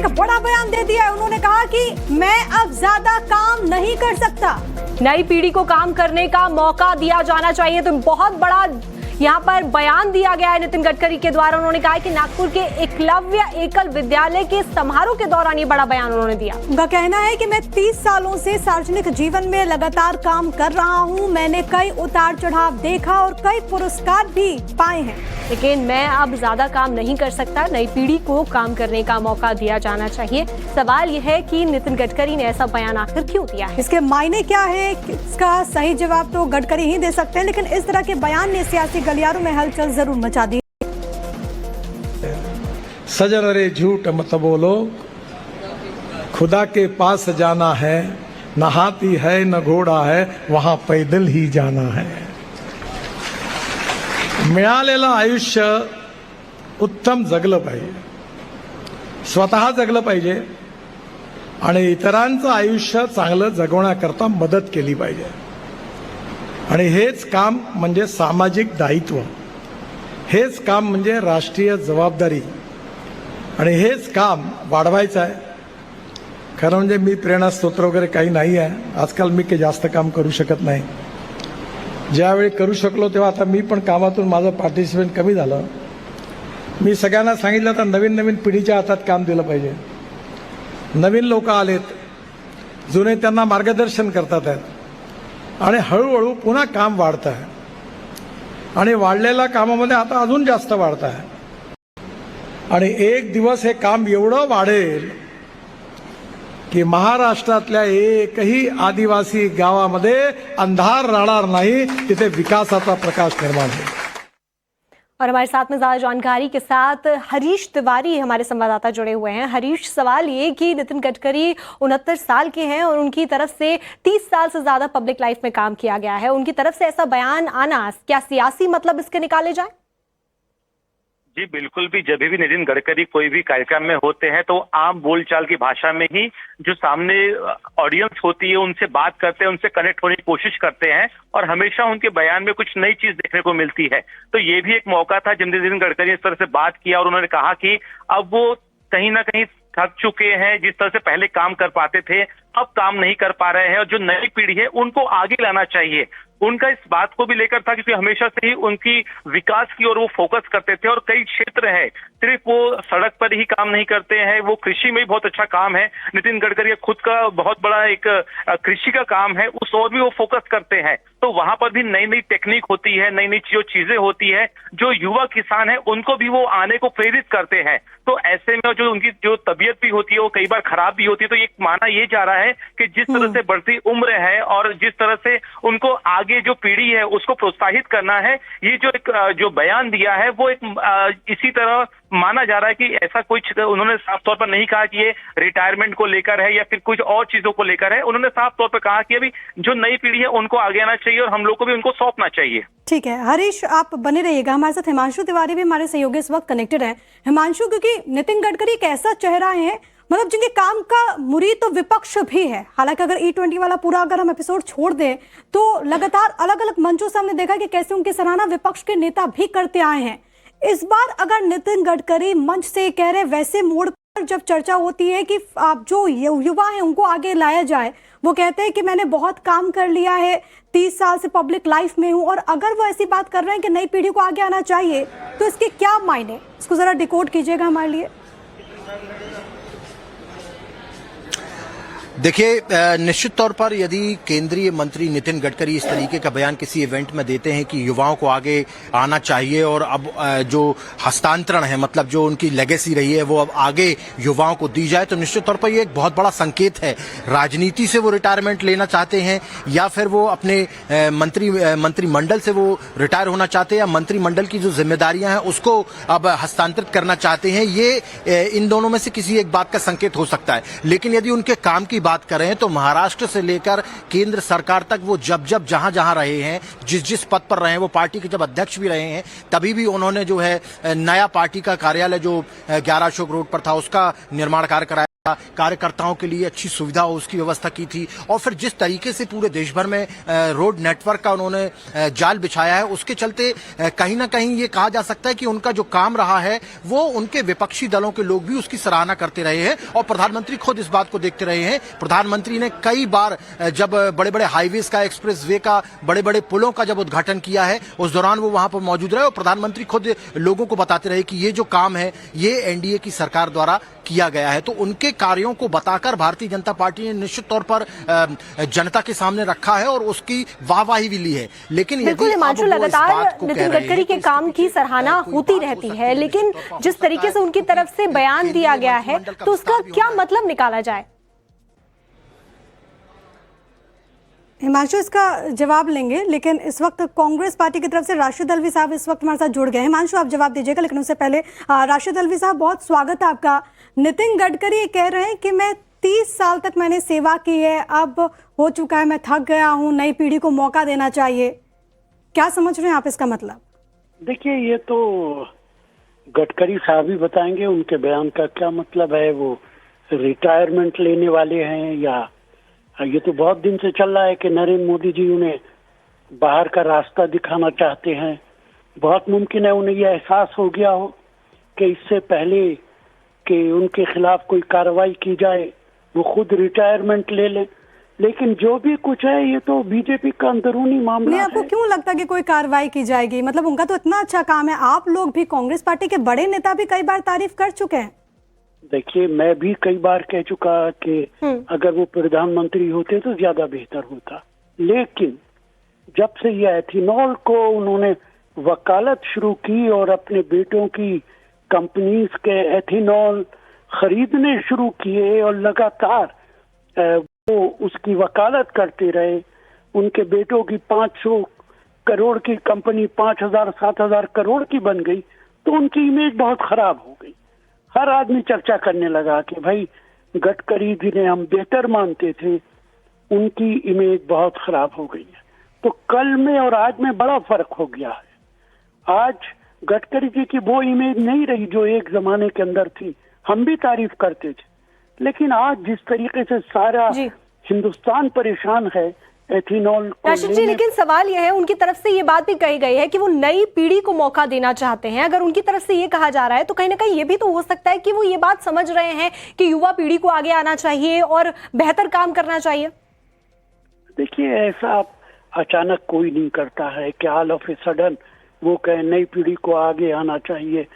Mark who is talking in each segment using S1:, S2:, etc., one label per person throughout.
S1: एक बड़ा बयान दे दिया है। उन्होंने कहा कि मैं अब ज्यादा काम नहीं कर सकता,
S2: नई पीढ़ी को काम करने का मौका दिया जाना चाहिए। तो बहुत बड़ा यहाँ पर बयान दिया गया है नितिन गडकरी के द्वारा। उन्होंने कहा कि नागपुर के एकलव्य एकल विद्यालय के समारोह के दौरान ये बड़ा बयान उन्होंने दिया।
S1: उनका कहना है कि मैं 30 सालों से सार्वजनिक जीवन में लगातार काम कर रहा हूं। मैंने कई उतार चढ़ाव देखा और कई पुरस्कार भी पाए हैं,
S2: लेकिन मैं अब ज्यादा काम नहीं कर सकता। नई पीढ़ी को काम करने का मौका दिया जाना चाहिए। सवाल यह है कि नितिन गडकरी ने ऐसा बयान आखिर क्यों दिया है?
S1: इसके मायने क्या है, इसका सही जवाब तो गडकरी ही दे सकते हैं, लेकिन इस तरह के बयान ने सियासी गलियारों में हलचल जरूर मचा दी।
S3: सजन रे झूठ मत बोलो, खुदा के पास जाना है, न हाथी है न घोडा है, वहां पैदल ही जाना है। मिळालेलं आयुष्य उत्तम जगलं पाहिजे, स्वतः जगलं पाहिजे आणि इतरांचं आयुष्य चांगलं जगवण्याकरता मदत केली पाहिजे। आणि हेच काम म्हणजे सामाजिक दायित्व, हेच काम म्हणजे राष्ट्रीय जबाबदारी आणि हेच काम वाढवायचं आहे। खरं म्हणजे मी प्रेरणास्त्रोत वगैरे काही नाही आहे, आजकाल मी काही जास्त काम करू शकत नाही। ज्यावेळी करू शकलो तेव्हा आता मी पण कामातून माझं पार्टिसिपेट कमी झालं। मी सगळ्यांना सांगितलं तर नवीन नवीन पिढीच्या हातात काम दिलं पाहिजे। नवीन लोक आलेत, जुने त्यांना मार्गदर्शन करतात आहेत आणि हळूहळू पुन्हा काम वाढतं आहे आणि वाढलेल्या कामामध्ये आता अजून जास्त वाढतं आहे आणि एक दिवस हे काम एवढं वाढेल की महाराष्ट्रातल्या एकही आदिवासी गावामध्ये अंधार राहणार नाही, तिथे विकासाचा प्रकाश निर्माण होईल।
S2: और हमारे साथ में ज्यादा जानकारी के साथ हरीश तिवारी हमारे संवाददाता जुड़े हुए हैं। हरीश, सवाल ये कि नितिन गडकरी 69 साल के हैं और उनकी तरफ से 30 साल से ज्यादा पब्लिक लाइफ में काम किया गया है। उनकी तरफ से ऐसा बयान आना, क्या सियासी मतलब इसके निकाले जाए?
S4: जी बिल्कुल भी, जब भी नितिन गडकरी कोई भी कार्यक्रम में होते हैं तो आम बोलचाल की भाषा में ही जो सामने ऑडियंस होती है उनसे बात करते हैं, उनसे कनेक्ट होने की कोशिश करते हैं और हमेशा उनके बयान में कुछ नई चीज देखने को मिलती है। तो ये भी एक मौका था जब नितिन गडकरी ने इस तरह से बात किया और उन्होंने कहा कि अब वो कहीं ना कहीं थक चुके हैं। जिस तरह से पहले काम कर पाते थे अब काम नहीं कर पा रहे हैं और जो नई पीढ़ी है उनको आगे लाना चाहिए। उनका इस बात को भी लेकर था क्योंकि हमेशा से ही उनकी विकास की ओर वो फोकस करते थे और कई क्षेत्र है, सिर्फ वो सड़क पर ही काम नहीं करते हैं, वो कृषि में भी बहुत अच्छा काम है। नितिन गडकरी खुद का बहुत बड़ा एक कृषि का काम है, उस ओर भी वो फोकस करते हैं। तो वहां पर भी नई नई टेक्निक होती है, नई नई जो चीजें होती है, जो युवा किसान है उनको भी वो आने को प्रेरित करते हैं। तो ऐसे में जो उनकी जो तबीयत भी होती है वो कई बार खराब भी होती है। तो ये माना ये जा रहा है कि जिस तरह से बढ़ती उम्र है और जिस तरह से उनको आगे जो पीढ़ी है उसको प्रोत्साहित करना है, ये जो एक जो बयान दिया है वो एक इसी तरह माना जा रहा है कि ऐसा कुछ उन्होंने साफ तौर पर नहीं कहा कि ये रिटायरमेंट को लेकर है या फिर कुछ और चीजों को लेकर है। उन्होंने साफ तौर पर कहा कि अभी जो नई पीढ़ी है उनको आगे आना चाहिए और हम लोग को भी उनको सौंपना चाहिए।
S1: ठीक है हरीश, आप बने रहिएगा। हमारे साथ हिमांशु तिवारी भी हमारे सहयोगी इस वक्त कनेक्टेड है। हिमांशु, क्योंकि नितिन गडकरी एक ऐसा चेहरा है मतलब जिनके काम का मुरीद तो विपक्ष भी है। हालांकि अगर E20 वाला पूरा अगर हम एपिसोड छोड़ दें तो लगातार अलग अलग मंचों से हमने देखा कि कैसे उनकी सराहना विपक्ष के नेता भी करते आए हैं। इस बार अगर नितिन गडकरी मंच से कह रहे वैसे मोड़ पर जब चर्चा होती है कि आप जो युवा हैं उनको आगे लाया जाए, वो कहते हैं कि मैंने बहुत काम कर लिया है, 30 साल से पब्लिक लाइफ में हूं, और अगर वो ऐसी बात कर रहे हैं कि नई पीढ़ी को आगे आना चाहिए तो इसके क्या मायने, इसको जरा डिकोड कीजिएगा हमारे लिए।
S5: देखिए, निश्चित तौर पर यदि केंद्रीय मंत्री नितिन गडकरी इस तरीके का बयान किसी इवेंट में देते हैं कि युवाओं को आगे आना चाहिए और अब जो हस्तांतरण है, मतलब जो उनकी लेगेसी रही है वो अब आगे युवाओं को दी जाए, तो निश्चित तौर पर ये एक बहुत बड़ा संकेत है। राजनीति से वो रिटायरमेंट लेना चाहते हैं या फिर वो अपने मंत्रिमंडल से वो रिटायर होना चाहते हैं या मंत्रिमंडल की जो जिम्मेदारियां हैं उसको अब हस्तांतरित करना चाहते हैं, ये इन दोनों में से किसी एक बात का संकेत हो सकता है। लेकिन यदि उनके काम की बात करें तो महाराष्ट्र से लेकर केंद्र सरकार तक वो जब जहां रहे हैं, जिस पद पर रहे हैं, वो पार्टी के जब अध्यक्ष भी रहे हैं, तभी भी उन्होंने जो है नया पार्टी का कार्यालय जो 11 अशोक रोड पर था उसका निर्माण कार्य कराया। कार्यकर्ताओं के लिए अच्छी सुविधा हो उसकी व्यवस्था की थी, और फिर जिस तरीके से पूरे देश भर में रोड नेटवर्क का उन्होंने जाल बिछाया है, उसके चलते कहीं ना कहीं ये कहा जा सकता है कि उनका जो काम रहा है वो उनके विपक्षी दलों के लोग भी उसकी सराहना करते रहे हैं और प्रधानमंत्री खुद इस बात को देखते रहे हैं। प्रधानमंत्री ने कई बार जब बड़े बड़े हाईवेज का, एक्सप्रेस वे का, बड़े बड़े पुलों का जब उद्घाटन किया है, उस दौरान वो वहां पर मौजूद रहे और प्रधानमंत्री खुद लोगों को बताते रहे कि ये जो काम है ये एनडीए की सरकार द्वारा किया गया है। तो उनके कार्यों को बताकर भारतीय जनता पार्टी ने निश्चित तौर पर जनता के सामने रखा है और उसकी वाहवाही भी ली है। लेकिन
S2: बिल्कुल हिमांशु, लगातार नितिन गडकरी के काम की सराहना होती रहती है, लेकिन जिस तरीके से उनकी तरफ से बयान दिया गया है तो उसका क्या मतलब निकाला जाए?
S1: हिमांशु इसका जवाब लेंगे, लेकिन इस वक्त कांग्रेस पार्टी की तरफ से राशिद अल्वी साहब इस वक्त हमारे साथ जुड़ गए। हिमांशु आप जवाब दीजिएगा, लेकिन उससे पहले राशिद अल्वी साहब बहुत स्वागत है आपका। नितिन गडकरी कह रहे हैं कि मैं 30 साल तक मैंने सेवा की है, अब हो चुका है, मैं थक गया हूं, नई पीढ़ी को मौका देना चाहिए। क्या समझ रहे हैं आप इसका मतलब?
S6: देखिए, ये तो गडकरी साहब ही बताएंगे उनके बयान का क्या मतलब है। वो रिटायरमेंट लेने वाले हैं या ये तो बहुत दिन से चल रहा है कि नरेंद्र मोदी जी उन्हें बाहर का रास्ता दिखाना चाहते हैं। बहुत मुमकिन है उन्हें यह एहसास हो गया हो कि इससे पहले कि उनके खिलाफ कोई कार्रवाई की जाए वो खुद रिटायरमेंट ले लें। लेकिन जो भी कुछ है ये तो बीजेपी का अंदरूनी मामला है।
S1: आपको क्यों लगता है कि कोई कार्रवाई की जाएगी? मतलब उनका तो इतना अच्छा काम है, आप लोग भी, कांग्रेस पार्टी के बड़े नेता भी कई बार तारीफ कर चुके हैं।
S6: देखिए, मैं भी कई बार कह चुका कि अगर वो प्रधानमंत्री होते तो ज्यादा बेहतर होता। लेकिन जब से ये एथेनॉल को उन्होंने वकालत शुरू की और अपने बेटों की कंपनीज के एथेनॉल खरीदने शुरू किए और लगातार वो उसकी वकालत करते रहे, उनके बेटों की 500 करोड़ की कंपनी 5,000-7,000 करोड़ की बन गई, तो उनकी इमेज बहुत खराब हो गई। हर आदमी चर्चा करने लगा कि भाई गडकरी जिन्हें हम बेहतर मानते थे उनकी इमेज बहुत खराब हो गई है। तो कल में और आज में बड़ा फर्क हो गया है। आज गडकरी जी की वो इमेज नहीं रही जो एक जमाने के अंदर थी। हम भी तारीफ करते थे, लेकिन आज जिस तरीके से सारा हिंदुस्तान परेशान है एथेनॉल को
S2: राशिद जी, लेकिन सवाल यह है, उनकी तरफ से ये बात भी कही गई है कि वो नई पीढ़ी को मौका देना चाहते हैं। अगर उनकी तरफ से ये कहा जा रहा है तो कहीं ना कहीं ये भी तो हो सकता है कि वो ये बात समझ रहे हैं कि युवा पीढ़ी को आगे आना चाहिए और बेहतर काम करना चाहिए।
S6: देखिए, ऐसा अचानक कोई नहीं करता है कि ऑल ऑफ ए सडन वो कहे नई पीढ़ी को आगे आना चाहिए।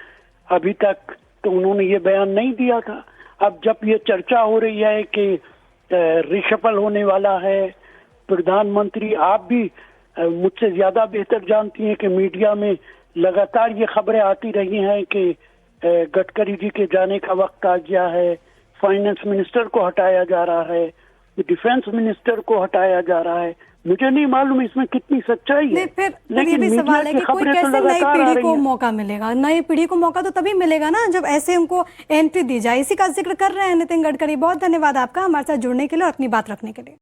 S6: अभी तक तो उन्होंने ये बयान नहीं दिया था। अब जब ये चर्चा हो रही है कि रिशफल होने वाला है, प्रधानमंत्री आप भी मुझसे ज्यादा बेहतर जानती हैं कि मीडिया में लगातार ये खबरें आती रही हैं कि गडकरी जी के जाने का वक्त आ गया है, फाइनेंस मिनिस्टर को हटाया जा रहा है, डिफेंस मिनिस्टर को हटाया जा रहा है। मुझे नहीं मालूम इसमें कितनी सच्चाई है।
S1: लेकिन ये भी सवाल है कि कोई कैसे नई पीढ़ी को मौका मिलेगा? नई पीढ़ी को मौका तो तभी मिलेगा ना जब ऐसे उनको एंट्री दी जाए। इसी का जिक्र कर रहे हैं नितिन गडकरी। बहुत धन्यवाद आपका हमारे साथ जुड़ने के लिए और अपनी बात रखने के लिए।